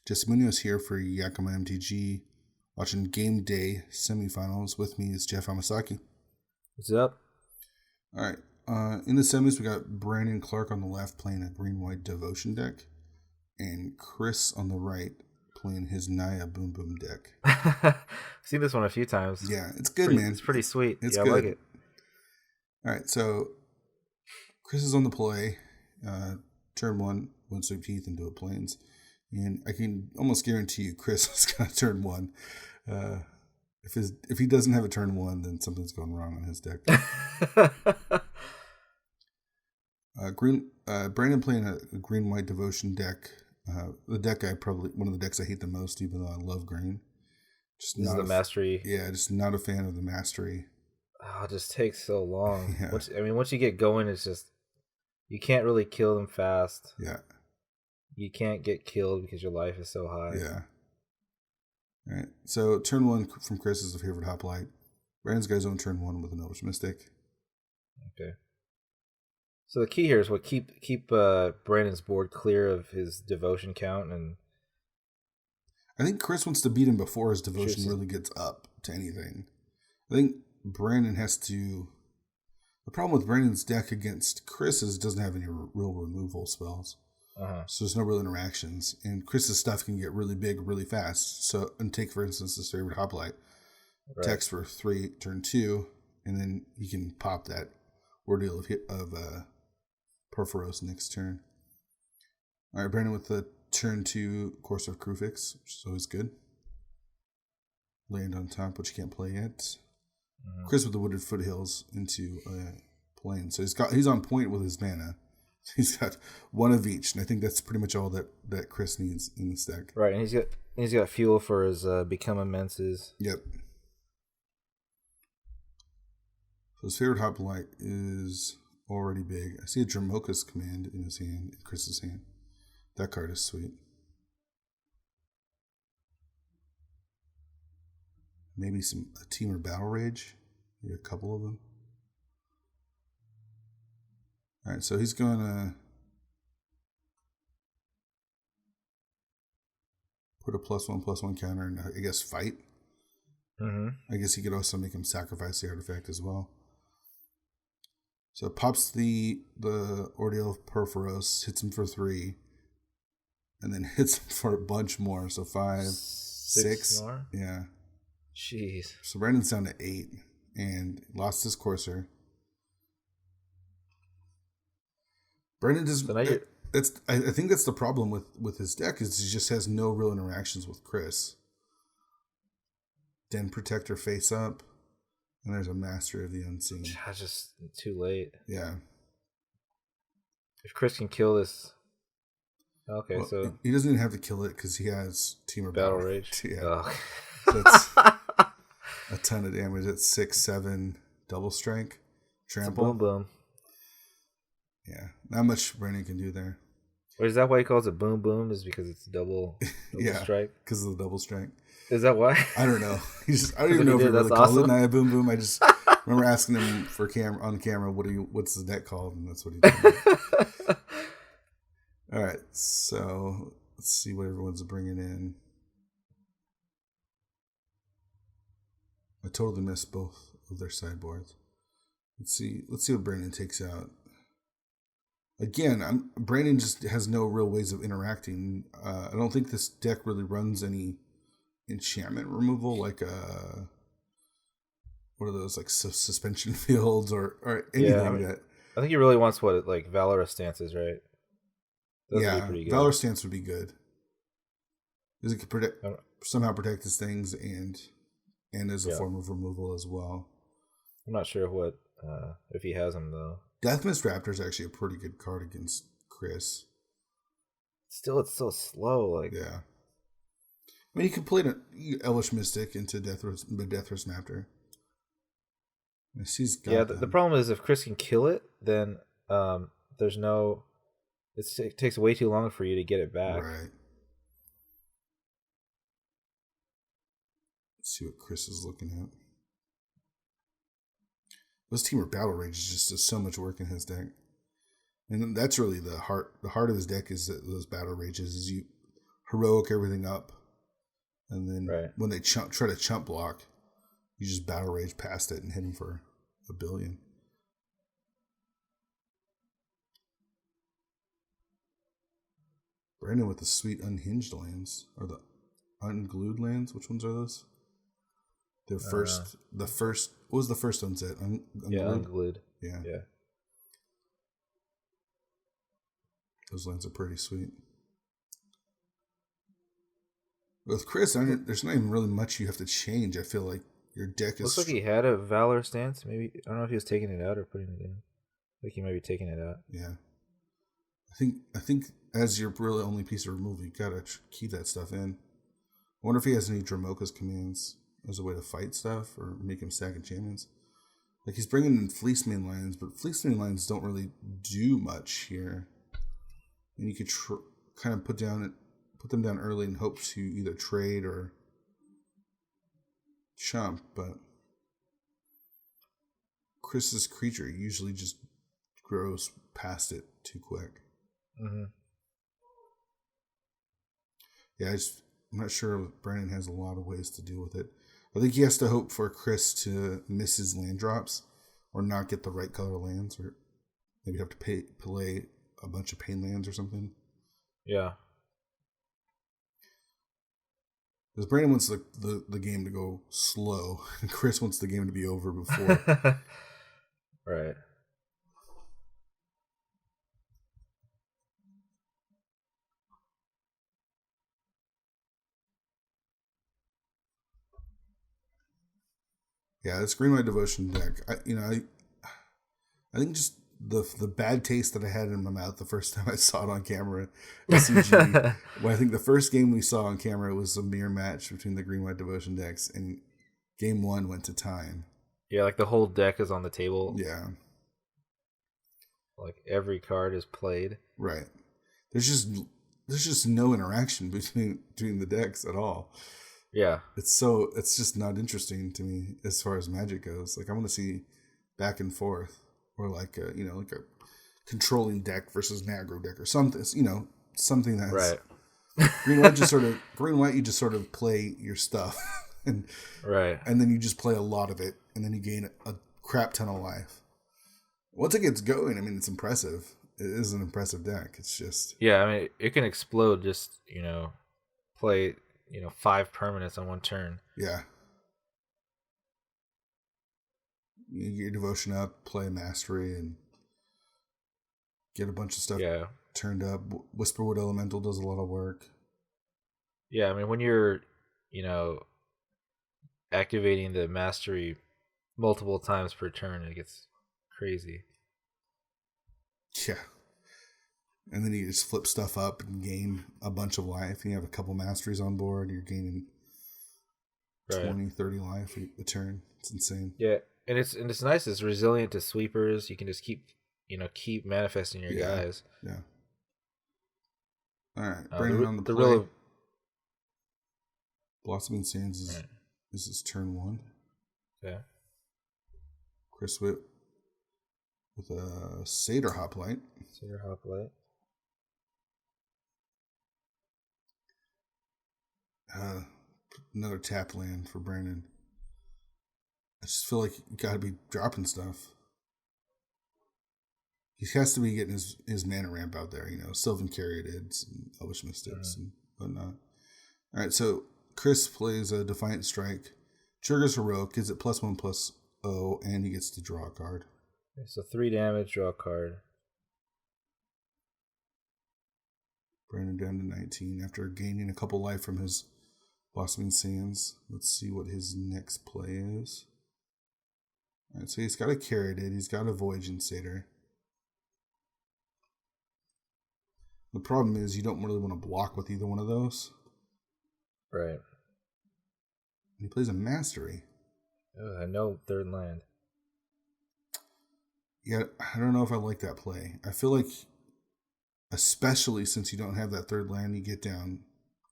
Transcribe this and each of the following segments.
Just Munoz here for Yakima MTG, watching Gameday Semifinals. With me is Geoff Hamasaki. What's up? All right. In the semis, we got Brandon Clark on the left playing a green-white Devotion deck, and Chris on the right playing his Naya Boom Boom deck. I've seen this one a few times. Yeah, it's good, man. It's pretty sweet. It's good. I like it. All right, so Chris is on the play. Turn one sweep teeth into a plains. And I can almost guarantee you Chris is going to turn one. If he doesn't have a turn one, then something's going wrong on his deck. Brandon playing a green-white Devotion deck. One of the decks I hate the most, even though I love green. Just this is the mastery. Yeah, just not a fan of the mastery. Oh, it just takes so long. Yeah. Once you get going, it's just you can't really kill them fast. Yeah. You can't get killed because your life is so high. Yeah. All right. So turn one from Chris is a favorite hoplite. Brandon's got his own turn one with an Elvish Mystic. Okay. So the key here is keep Brandon's board clear of his Devotion count, and I think Chris wants to beat him before his Devotion really gets up to anything. I think Brandon has to. The problem with Brandon's deck against Chris is it doesn't have any real removal spells. So there's no real interactions, and Chris's stuff can get really big really fast. So, and take for instance his favorite hoplite, text for 3, turn 2, and then he can pop that ordeal of Perforos next turn. All right, Brandon with the turn 2 Course of Krufix, which is always good. Land on top, which you can't play yet. Chris with the Wooded Foothills into a plane, so he's on point with his mana. He's got one of each, and I think that's pretty much all that Chris needs in this deck. Right, and he's got fuel for his Become Immenses. Yep. So his favorite hoplite is already big. I see a Dramoka's Command in his hand, in Chris's hand. That card is sweet. Maybe a Teamer Battle Rage. Maybe a couple of them. All right, so he's going to put a +1/+1 counter and I guess fight. I guess he could also make him sacrifice the artifact as well. So pops the Ordeal of Perforos, hits him for 3, and then hits him for a bunch more. So 5, 6 more? Yeah. Jeez. So Brandon's down to 8 and lost his Courser. Brandon does. I think that's the problem with his deck is he just has no real interactions with Chris. Den Protector face up, and there's a Master of the Unseen. That's just too late. Yeah. If Chris can kill this, okay, well, so he doesn't even have to kill it because he has Teamer Battle Rage. Yeah. Oh. So that's a ton of damage. It's 6/7 double strike, trample. Boom boom. Yeah, not much Brandon can do there. Wait, is that why he calls it boom boom? Is because it's double strike? Because of the double strike. Is that why? I don't know. I don't even know if he really calls it Naya Boom Boom. I just remember asking him on camera, what's the deck called, and that's what he did. All right, so let's see what everyone's bringing in. I totally missed both of their sideboards. Let's see what Brandon takes out. Again, Brandon just has no real ways of interacting. I don't think this deck really runs any enchantment removal, like what are those, like suspension fields or anything that. I think he really wants like Valorous stances, right? Those would be pretty good. Valorous stance would be good because it could somehow protect his things and as a form of removal as well. I'm not sure what if he has them though. Deathmist Raptor is actually a pretty good card against Chris. Still, it's so slow. Like, yeah. I mean, you can play an Elvish Mystic into Deathress Raptor. The problem is if Chris can kill it, then there's no. It takes way too long for you to get it back. Right. Let's see what Chris is looking at. This Teamer Battle Rage just does so much work in his deck. And that's really the heart of his deck is those Battle Rages. Is heroic everything up, and then Right. when they try to chump block, you just battle rage past it and hit him for $1 billion. Brandon with the sweet unhinged lands, or the unglued lands. Which ones are those? The first. What was the first one set? Unglued? Yeah, unglued. Yeah. Yeah. Those lands are pretty sweet. With Chris, there's not even really much you have to change. I feel like your deck is... Looks like he had a Valor stance. Maybe, I don't know if he was taking it out or putting it in. I think he might be taking it out. Yeah. I think as your really only piece of removal, you gotta keep that stuff in. I wonder if he has any Dramoka's commands as a way to fight stuff or make him sack enchantments. Like, he's bringing in Fleeceman lands, but Fleeceman lands don't really do much here. And you could kind of put them down early and hope to either trade or chump, but Chris's creature usually just grows past it too quick. Mm-hmm. Yeah, I'm not sure Brandon has a lot of ways to deal with it. I think he has to hope for Chris to miss his land drops or not get the right color lands, or maybe have to play a bunch of pain lands or something. Yeah. Because Brandon wants the game to go slow, and Chris wants the game to be over before. Right. Yeah, this green white devotion deck. I think just the bad taste that I had in my mouth the first time I saw it on camera at CG. Well, I think the first game we saw on camera was a mirror match between the green white devotion decks, and game 1 went to time. Yeah, like the whole deck is on the table. Yeah, like every card is played. Right. There's just no interaction between the decks at all. Yeah. It's just not interesting to me as far as Magic goes. Like, I want to see back and forth, or like a controlling deck versus an aggro deck or something. Something that's right. green white. You just sort of play your stuff, and right, and then you just play a lot of it, and then you gain a crap ton of life. Once it gets going, I mean, it's impressive. It is an impressive deck. It's just I mean, it can explode. Just play 5 permanents on one turn. Yeah. You get your devotion up, play mastery, and get a bunch of stuff turned up. Whisperwood Elemental does a lot of work. Yeah, I mean, when you're, activating the mastery multiple times per turn, it gets crazy. Yeah. And then you just flip stuff up and gain a bunch of life. And you have a couple masteries on board. You're gaining 20, 30 life a turn. It's insane. Yeah, and it's nice. It's resilient to sweepers. You can just keep manifesting your guys. Yeah. All right. Brandon on the play. Real... Blossoming Sands is this is turn 1. Okay. Chris Witt with a Satyr Hoplite. Satyr Hoplite. Another tap land for Brandon. I just feel like you gotta be dropping stuff. He has to be getting his mana ramp out there, Sylvan Caryatids and Elvish Mystics and whatnot. Alright, so Chris plays a Defiant Strike, triggers Heroic, gives it +1/+0, and he gets to draw a card. Okay, so 3 damage, draw a card. Brandon down to 19 after gaining a couple life from his Blossoming Sands. Let's see what his next play is. Alright, so he's got a Caryatid, he's got a Voyaging Satyr. The problem is you don't really want to block with either one of those. Right. He plays a Mastery. No third land. Yeah, I don't know if I like that play. I feel like, especially since you don't have that third land, you get down.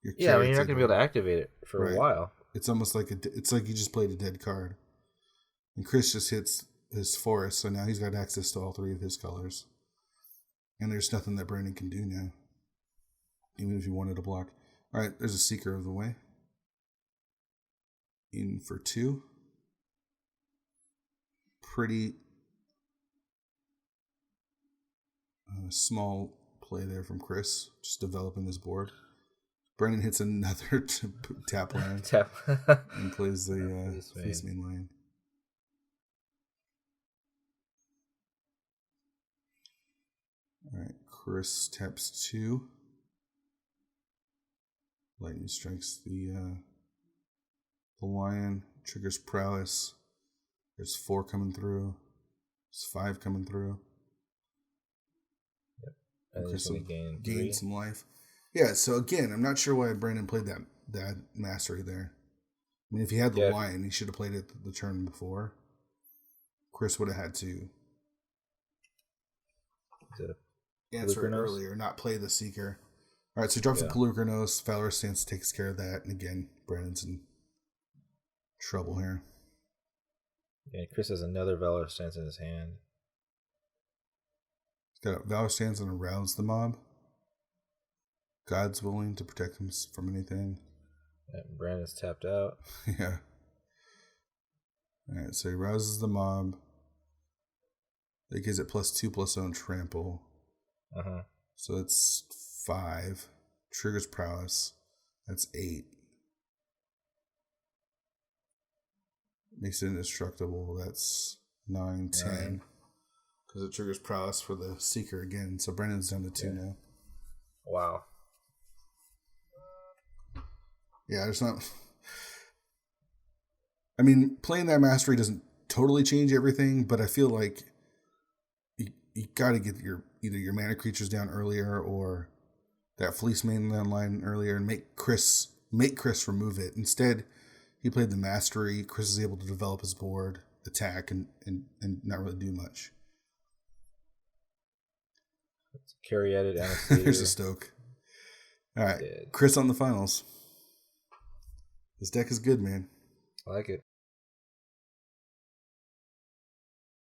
You're not going to be able to activate it for a while. It's almost like it's like you just played a dead card. And Chris just hits his forest, so now he's got access to all 3 of his colors. And there's nothing that Brandon can do now, even if he wanted to block. All right, there's a Seeker of the Way. In for 2. Pretty small play there from Chris, just developing his board. Brendan hits another tap land and plays the face main line. All right, Chris taps 2. Lightning strikes the lion, triggers prowess. There's 4 coming through. There's 5 coming through. Yep. And Chris will gain some life. Yeah, so again, I'm not sure why Brandon played that mastery there. I mean, if he had the lion, he should have played it the turn before. Chris would have had to answer it earlier, not play the Seeker. All right, so he drops the Kalukranos. Valorous Stance takes care of that. And again, Brandon's in trouble here. Yeah, Chris has another Valorous Stance in his hand. He's got a Valorous Stance and Arouse the Mob. God's willing to protect him from anything. Yeah, Brandon's tapped out. Yeah. All right, so he rouses the mob. That gives it +2/+0 trample. So it's 5. Triggers prowess. That's 8. Makes it indestructible. That's 9, 10. Because it triggers prowess for the Seeker again. So Brandon's down to 2 now. Wow. Yeah, there's not. I mean, playing that mastery doesn't totally change everything, but I feel like you got to get either your mana creatures down earlier or that Fleece mainland line earlier and make Chris remove it. Instead, he played the mastery. Chris is able to develop his board, attack, and not really do much. Carry at it. There's a Stoke. All right, Chris on the finals. This deck is good, man. I like it.